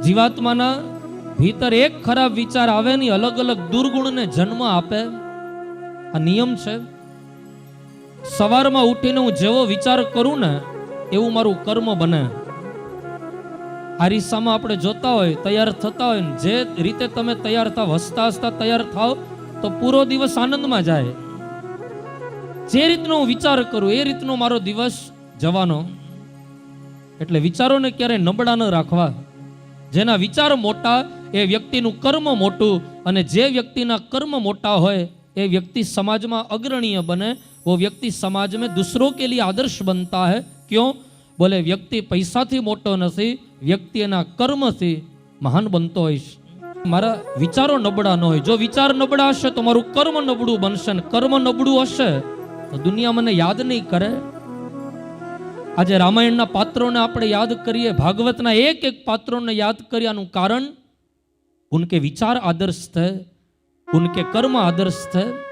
જીવાત્માના ભીતર એક ખરાબ વિચાર આવે ની અલગ અલગ દુર્ગુણને જન્મ આપે. આ નિયમ છે. સવારમાં ઉઠીને હું જેવો વિચાર કરું ને એવું મારું કર્મ બને. આરીસામાં આપણે જોતા હોય, તૈયાર થતા હોય, જે રીતે તમે તૈયાર થાવ, હસતા હસતા તૈયાર થાવ તો પૂરો દિવસ આનંદમાં જાય. જે રીતનો હું વિચાર કરું એ રીતનો મારો દિવસ જવાનો. એટલે વિચારોને ક્યારેય નબળા ન રાખવા. જેના વિચાર મોટા એ વ્યક્તિનું કર્મ મોટું, અને જે વ્યક્તિના કર્મ મોટા હોય એ વ્યક્તિ સમાજમાં અગ્રણીય બને. वो व्यक्ति समाज में दूसरों के लिए आदर्श बनता है. क्यों? बोले व्यक्ति पैसा थी मोटो नहीं, व्यक्ति एना कर्म थी महान बनतो होय. मारा विचारो नबड़ा न होय. जो विचार नबड़ा हशे तो मारू कर्म नबड़ू बनशे, ने कर्म नबड़ू हशे तो दुनिया मने याद नहीं करे. आज रामायणना पात्रोने आपणे याद करिए, भागवतना एक एक पात्रोने याद कर्यानुं कारण उनके विचार आदर्श थे, उनके कर्म आदर्श थे.